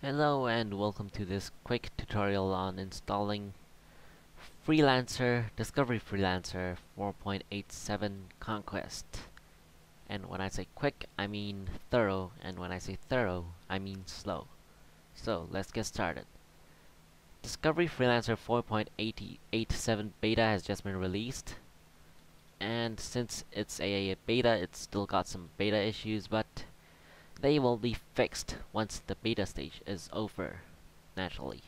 Hello and welcome to this quick tutorial on installing Discovery Freelancer 4.87 Conquest. And when I say quick, I mean thorough, and when I say thorough, I mean slow. So, let's get started. Discovery Freelancer 4.87 beta has just been released, and since it's a beta, it's still got some beta issues, but they will be fixed once the beta stage is over, naturally.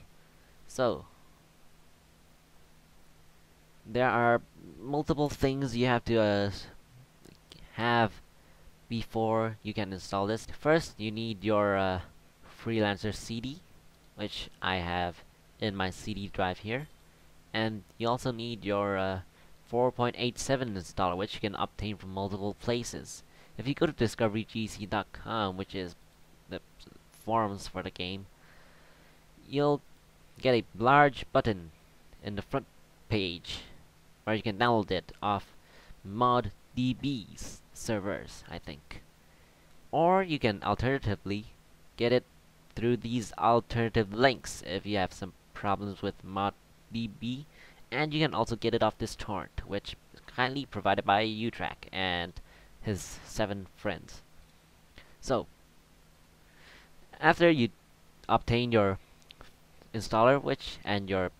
So, there are multiple things you have to have before you can install this. First, you need your Freelancer CD, which I have in my CD drive here. And you also need your 4.87 installer, which you can obtain from multiple places. If you go to discoverygc.com, which is the forums for the game, you'll get a large button in the front page where you can download it off ModDB's servers, I think. Or you can alternatively get it through these alternative links if you have some problems with ModDB, and you can also get it off this torrent, which is kindly provided by Utrack and his 7 friends. So, after you obtain your installer, and your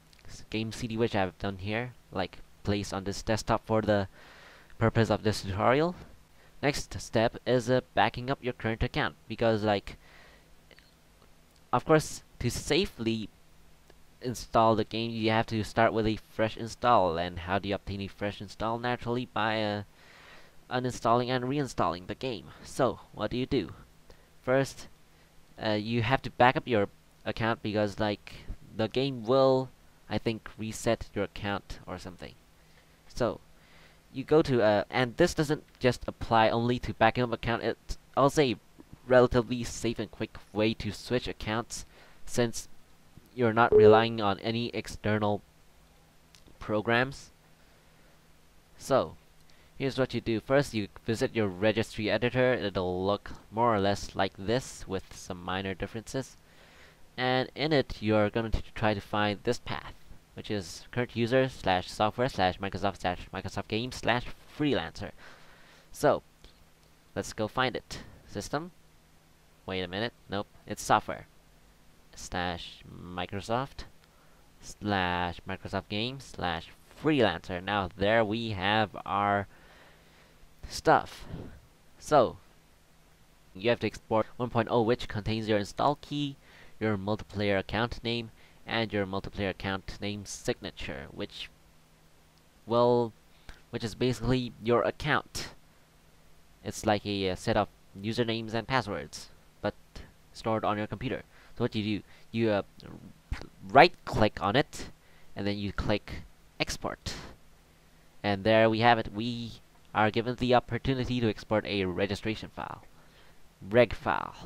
game CD, which I've done here, like placed on this desktop for the purpose of this tutorial, next step is backing up your current account, because of course, to safely install the game, you have to start with a fresh install. And how do you obtain a fresh install? Naturally, by uninstalling and reinstalling the game. So, what do? First, you have to back up your account, because the game will, I think, reset your account or something. So, you go to and this doesn't just apply only to backing up account. It's also a relatively safe and quick way to switch accounts, since you're not relying on any external programs. So, here's what you do. First, you visit your registry editor. It'll look more or less like this, with some minor differences. And in it, you're going to try to find this path, which is current user /software /Microsoft Games /freelancer. So, let's go find it. System. Wait a minute. Nope. It's software /Microsoft Games /freelancer. Now, there we have our stuff. So, you have to export 1.0, which contains your install key, your multiplayer account name, and your multiplayer account name signature, which is basically your account. It's like a set of usernames and passwords, but stored on your computer. So what you do, you right-click on it, and then you click export. And there we have it. We are given the opportunity to export a registration file, reg file.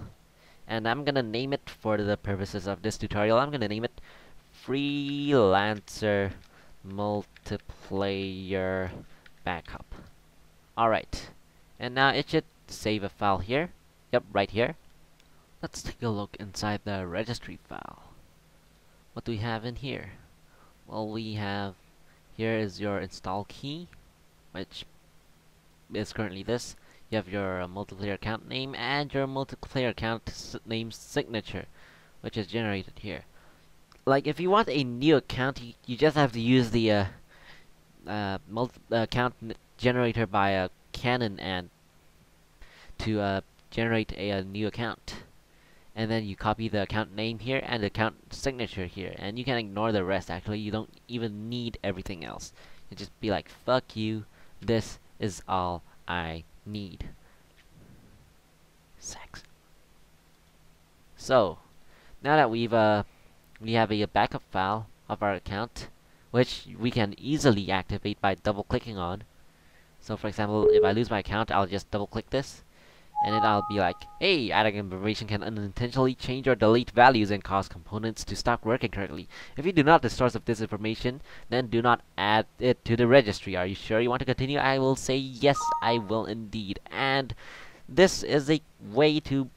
And I'm gonna name it, for the purposes of this tutorial, I'm gonna name it Freelancer Multiplayer Backup. Alright, and now it should save a file here. Yep, right here. Let's take a look inside the registry file. What do we have in here? Well, we have, here is your install key, which is currently this. You have your multiplayer account name and your multiplayer account name signature, which is generated here. Like, if you want a new account, you just have to use the account generator by Canon and to generate a new account. And then you copy the account name here and the account signature here, and you can ignore the rest. Actually, you don't even need everything else. You just be like, fuck you, this is all I need. Sex. So, now that we have a backup file of our account, which we can easily activate by double-clicking on. So, for example, if I lose my account, I'll just double-click this, and then I'll be like, hey, adding information can unintentionally change or delete values and cause components to stop working correctly. If you do not the source of this information, then do not add it to the registry. Are you sure you want to continue? I will say yes, I will indeed. And this is a way to,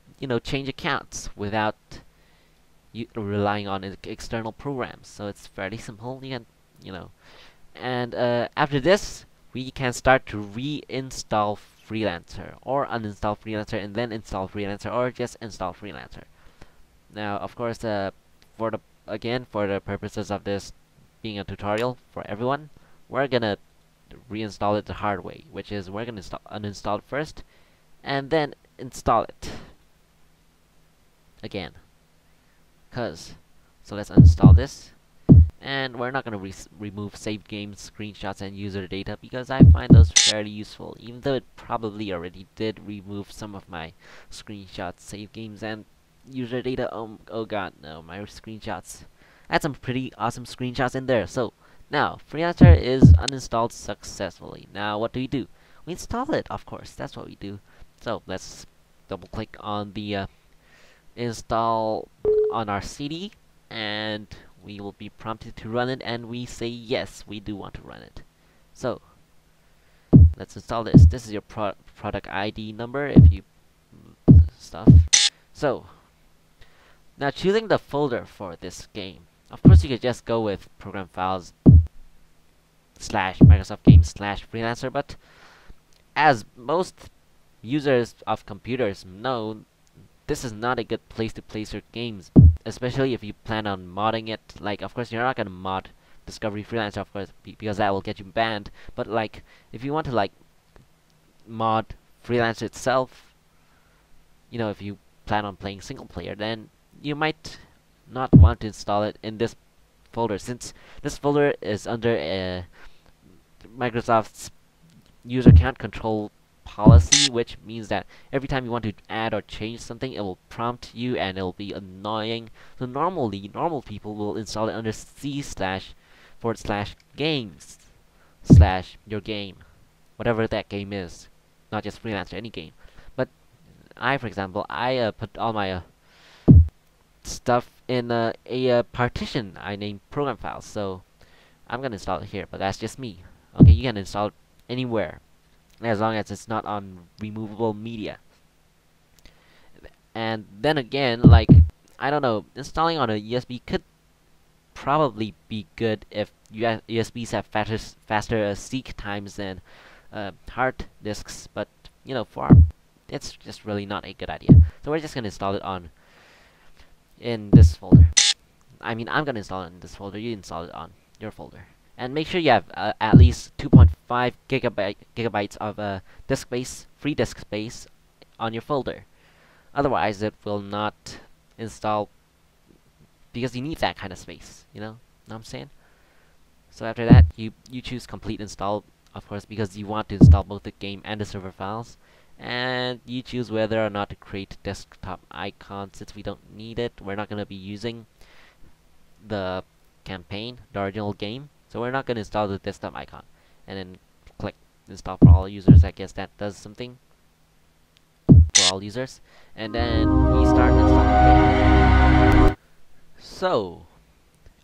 change accounts without relying on external programs. So it's fairly simple. You can, you know, and after this, we can start to reinstall Freelancer or uninstall Freelancer and then install Freelancer or just install Freelancer. Now, of course, for the purposes of this being a tutorial for everyone, we're gonna reinstall it the hard way, which is we're gonna uninstall it first and then install it again. So let's uninstall this, and we're not gonna remove saved games, screenshots, and user data because I find those fairly useful, even though it probably already did remove some of my screenshots, save games, and user data. Oh god, no, my screenshots. I had some pretty awesome screenshots in there. So now Freelancer is uninstalled successfully. Now what do? We install it, of course. That's what we do. So let's double click on the install on our CD, and we will be prompted to run it, and we say yes, we do want to run it. So let's install this. This is your product ID number if you stuff. So now choosing the folder for this game. Of course, you could just go with program files / Microsoft Games / Freelancer, but as most users of computers know, this is not a good place to place your games, especially if you plan on modding it. Like, of course, you're not gonna mod Discovery Freelancer, of course, because that will get you banned. But like, if you want to like mod Freelancer itself, you know, if you plan on playing single player, then you might not want to install it in this folder, since this folder is under Microsoft's user account control policy, which means that every time you want to add or change something, it will prompt you and it'll be annoying. So normally, normal people will install it under C//games/ your game, whatever that game is, not just Freelancer, any game. But I, for example, I put all my stuff in a partition I named program files, so I'm gonna install it here, but that's just me. Okay, you can install it anywhere, as long as it's not on removable media. And then again, like, I don't know, installing on a USB could probably be good if USBs have faster seek times than hard disks, but you know, it's just really not a good idea. So we're just gonna install it in this folder. I mean, I'm gonna install it in this folder. You install it on your folder, and make sure you have at least 2.5 gigabytes of disk space, free disk space, on your folder. Otherwise, it will not install because you need that kind of space. You know what I'm saying? So after that, you choose complete install, of course, because you want to install both the game and the server files. And you choose whether or not to create desktop icon. Since we don't need it, we're not going to be using the campaign, the original game, so we're not going to install the desktop icon. And then click install for all users. I guess that does something for all users. And then we start installing. So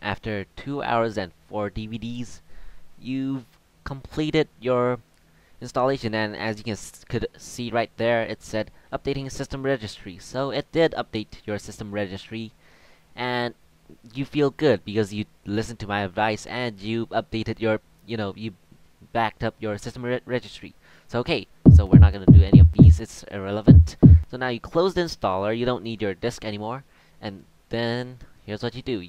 after 2 hours and 4 DVDs, you've completed your installation, and as you could see right there, it said updating system registry. So it did update your system registry, and you feel good because you listened to my advice and you updated your, you backed up your system registry. So okay, so we're not gonna do any of these, it's irrelevant. So now you close the installer, you don't need your disk anymore, and then here's what you do.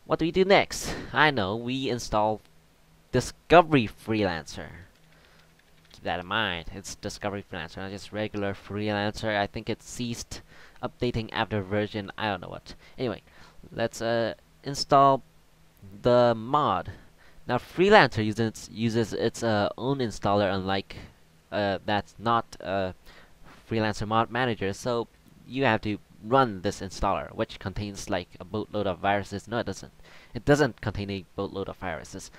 What do we do next? I know, we install Discovery Freelancer. Keep that in mind. It's Discovery Freelancer, not just regular Freelancer. I think it ceased updating after version, I don't know what. Anyway, let's install the mod. Now Freelancer uses its own installer, unlike that's not Freelancer mod manager. So you have to run this installer, which contains like a boatload of viruses. No, it doesn't. It doesn't contain a boatload of viruses.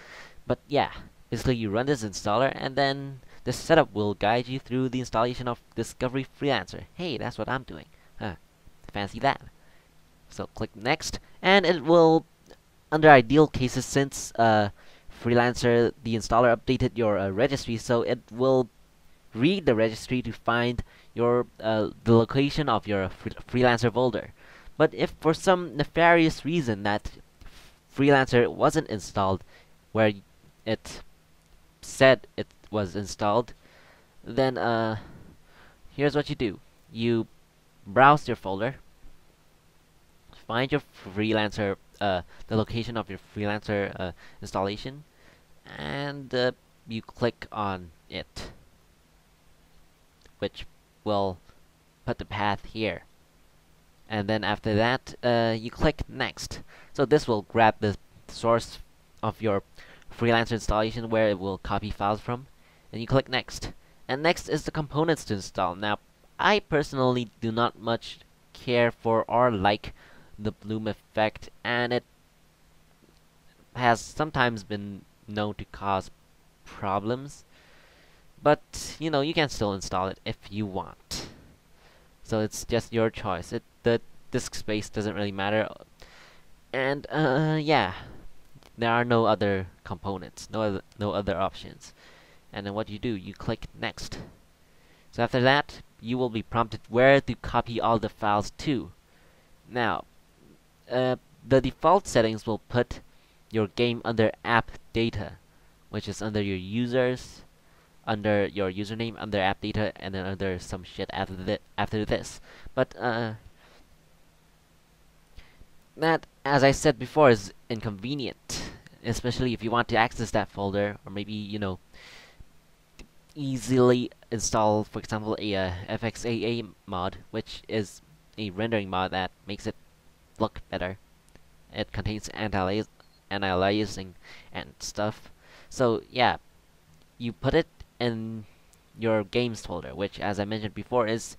But yeah, basically you run this installer, and then this setup will guide you through the installation of Discovery Freelancer. Hey, that's what I'm doing. Huh, fancy that. So click next, and it will, under ideal cases, since Freelancer, the installer updated your registry, so it will read the registry to find your the location of your Freelancer folder. But if for some nefarious reason that Freelancer wasn't installed where it said it was installed, then here's what you do. You browse your folder, find your Freelancer, the location of your Freelancer installation, and you click on it, which will put the path here. And then after that, you click next. So this will grab the source of your Freelancer installation where it will copy files from, and you click next. And next is the components to install. Now, I personally do not much care for or like the bloom effect, and it has sometimes been known to cause problems. But you know, you can still install it if you want. So it's just your choice. The disk space doesn't really matter. And yeah, there are no other components, no other options. And then what you do, you click next. So after that, you will be prompted where to copy all the files to. Now, the default settings will put your game under app data, which is under your users, under your username, under app data, and then under some shit after this. But that, as I said before, is inconvenient, especially if you want to access that folder, or maybe, you know, easily install, for example, a FXAA mod, which is a rendering mod that makes it look better. It contains anti-aliasing and stuff. So yeah, you put it in your games folder, which, as I mentioned before, is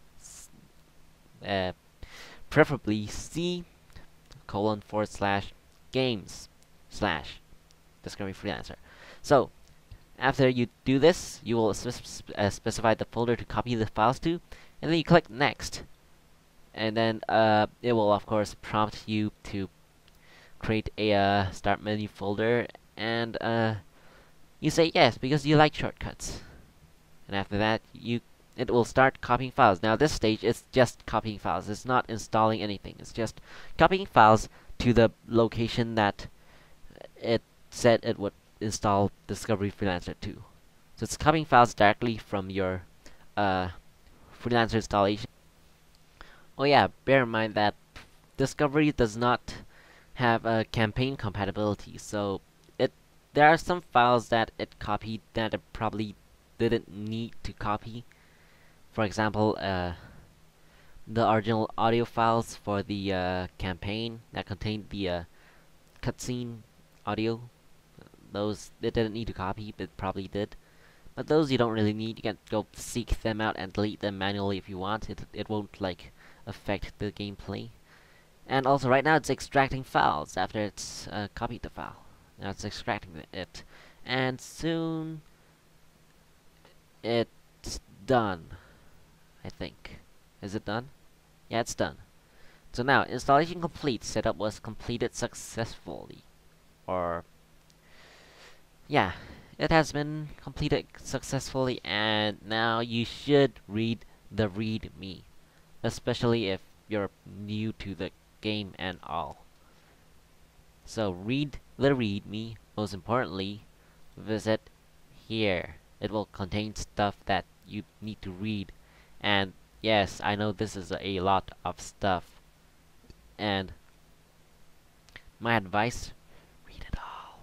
preferably C:/games/Discovery Freelancer. So after you do this, you will specify the folder to copy the files to, and then you click next. And then it will of course prompt you to create a start menu folder, and you say yes because you like shortcuts. And after that, it will start copying files. Now this stage is just copying files. It's not installing anything. It's just copying files to the location that it said it would install Discovery Freelancer to. So it's copying files directly from your Freelancer installation. Oh yeah, bear in mind that Discovery does not have a campaign compatibility, so there are some files that it copied that it probably didn't need to copy. For example, the original audio files for the campaign that contained the cutscene audio, those it didn't need to copy, but it probably did. But those you don't really need. You can go seek them out and delete them manually if you want. It won't like affect the gameplay. And also right now it's extracting files after it's copied the file. Now it's extracting it, and soon it's done. I think. Is it done? Yeah, it's done. So now installation complete. Setup was completed successfully. Or yeah, it has been completed successfully, and now you should read the README, especially if you're new to the game and all. So read the README. Most importantly, visit here. It will contain stuff that you need to read. And yes, I know this is a lot of stuff. And my advice, read it all.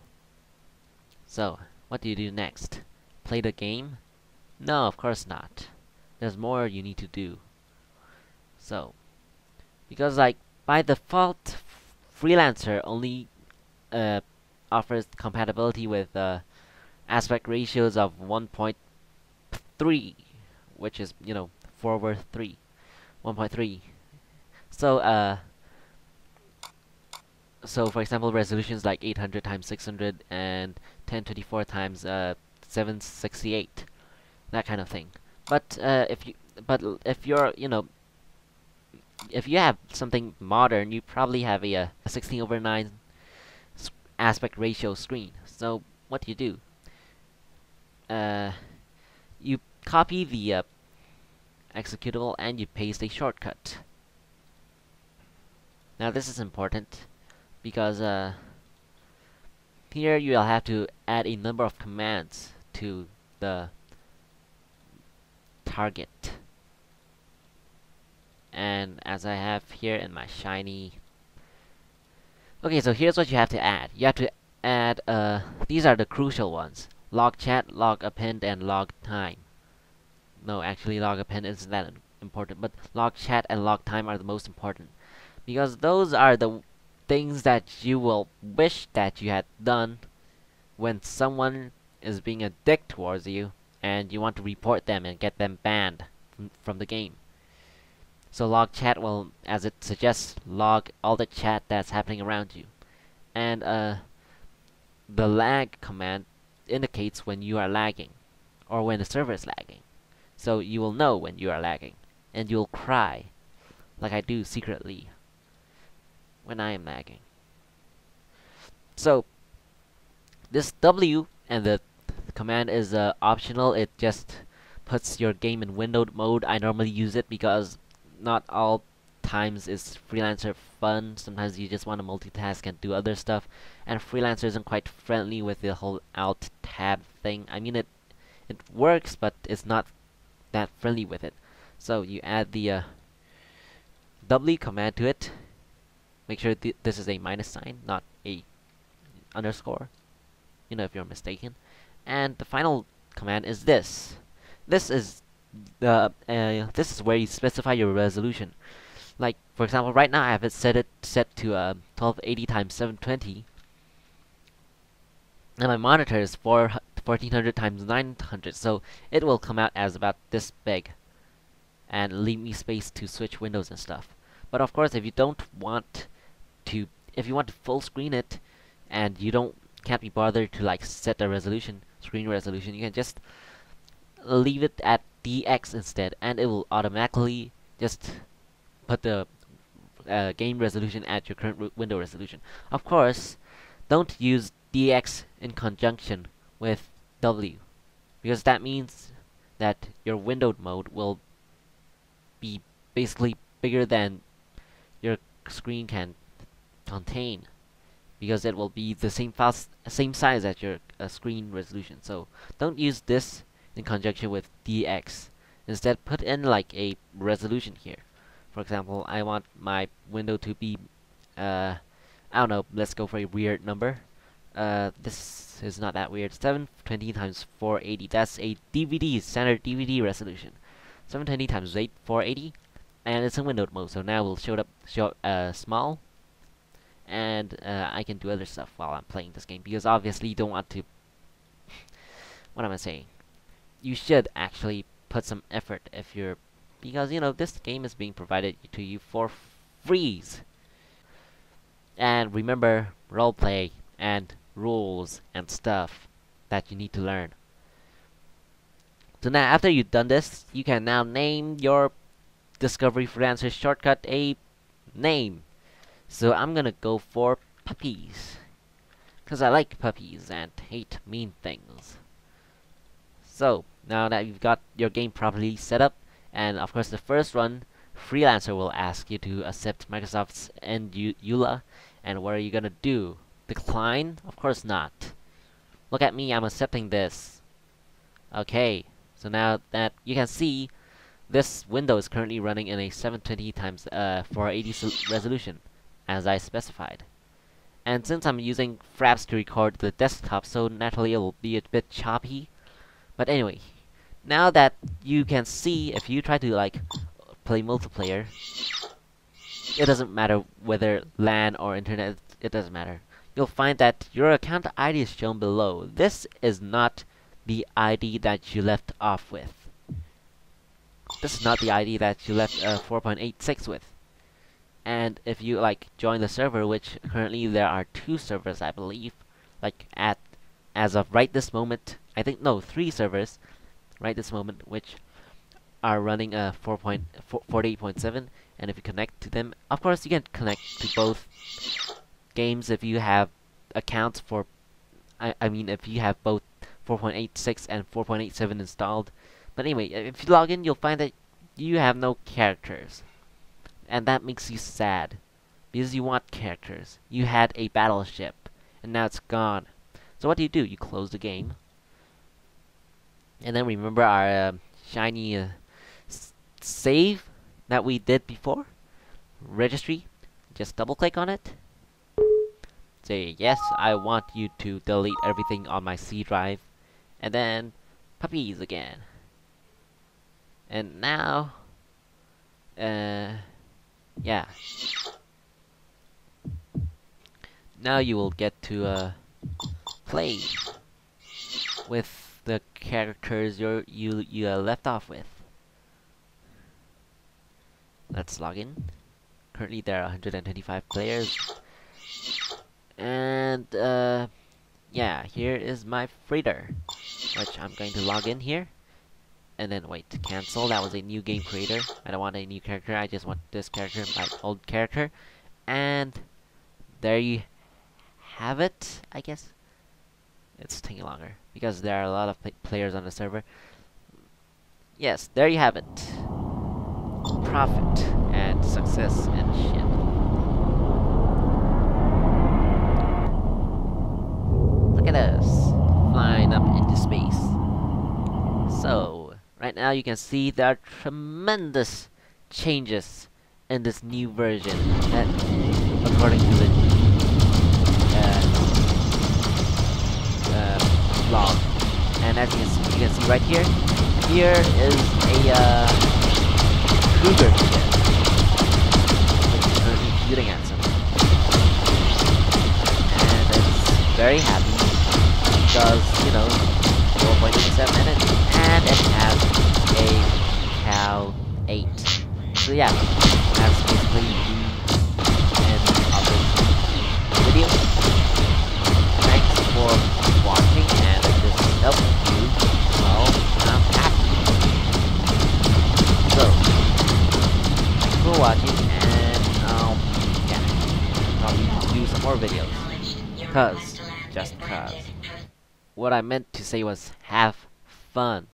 So, what do you do next? Play the game? No, of course not. There's more you need to do. So, because like by default, Freelancer only offers compatibility with aspect ratios of 1.3, which is, you know, forward 3, 1.3. So so for example, resolutions like 800 times 600 and 1024 times 768, that kind of thing. But if you're, you know, if you have something modern, you probably have a 16:9 aspect ratio screen. So what do? You copy the executable and you paste a shortcut. Now this is important because here you'll have to add a number of commands to the target. And as I have here in my shiny. Okay, so here's what you have to add. You have to add these are the crucial ones: logchat, logappend, and logtime. No, actually logappend isn't that important, but logchat and logtime are the most important because those are the things that you will wish that you had done when someone is being a dick towards you and you want to report them and get them banned from the game. So logchat will, as it suggests, log all the chat that's happening around you. And the lag command indicates when you are lagging or when the server is lagging. So you will know when you are lagging and you'll cry like I do secretly when I am lagging. So this W and the command is optional. It just puts your game in windowed mode. I normally use it because not all times is Freelancer fun. Sometimes you just want to multitask and do other stuff, and Freelancer isn't quite friendly with the whole Alt tab thing. I mean, it works, but it's not that friendly with it. So you add the W command to it. Make sure this is a minus sign, not a underscore. You know, if you're mistaken. And the final command is this. This is where you specify your resolution. Like, for example, right now I have it set to 1280 times 720, and my monitor is 1400 times 900, so it will come out as about this big, and leave me space to switch windows and stuff. But of course, if you want to full screen it, and you can't be bothered to like set the screen resolution, you can just leave it at DX instead, and it will automatically just put the game resolution at your current window resolution. Of course, don't use DX in conjunction with W, because that means that your windowed mode will be basically bigger than your screen can contain, because it will be the same size as your screen resolution. So don't use this in conjunction with DX. Instead, put in like a resolution here. For example, I want my window to be, I don't know, let's go for a weird number. This is not that weird. 720 times 480. That's a standard DVD resolution. 720 times 480, and it's in windowed mode. So now we'll show up small, and I can do other stuff while I'm playing this game, because obviously you don't want to. What am I saying? You should actually put some effort because you know this game is being provided to you for free. And remember, roleplay and rules and stuff that you need to learn. So now, after you've done this, you can now name your Discovery Freelancer shortcut a name. So I'm gonna go for puppies, because I like puppies and hate mean things. So now that you've got your game properly set up, and of course the first run, Freelancer will ask you to accept Microsoft's end EULA, and what are you gonna do? Decline? Of course not. Look at me, I'm accepting this. Okay, so now that you can see, this window is currently running in a 720 times 480 resolution, as I specified. And since I'm using Fraps to record the desktop, so naturally it will be a bit choppy. But anyway, now that you can see, if you try to like play multiplayer, it doesn't matter whether LAN or internet, it doesn't matter. You'll find that your account ID is shown below. This is not the ID that you left off with. This is not the ID that you left 4.86 with. And if you like join the server, which currently there are 2 servers, I believe, like as of right this moment, I think no, 3 servers right this moment, which are running 48.7, and if you connect to them, of course you can connect to both games if you have accounts for, I mean if you have both 4.86 and 4.87 installed. But anyway, if you log in, you'll find that you have no characters, and that makes you sad, because you want characters. You had a battleship, and now it's gone. So what do? You close the game, and then remember our shiny save that we did before? Registry. Just double click on it. Say, yes, I want you to delete everything on my C drive. And then, puppies again. And now, yeah. Now you will get to play with the characters you left off with. Let's log in. Currently there are 125 players. And yeah, here is my freighter, which I'm going to log in here. And then wait, cancel. That was a new game creator. I don't want a new character. I just want this character, my old character. And there you have it, I guess. It's taking longer because there are a lot of players on the server. Yes, there you have it. Profit and success and shit. Look at us flying up into space. So, right now you can see there are tremendous changes in this new version that, according to the blog. And as you can see right here, here is a Cougar ship, which is currently shooting at something. And it's very happy because, you know, 4.87 minutes, and it has a Cal 8. So yeah, that's basically the end of this video. Thanks for watching, and if this helped you, well, I'm happy. So, thanks for watching, and yeah, probably do some more videos. Just cause. What I meant to say was have fun.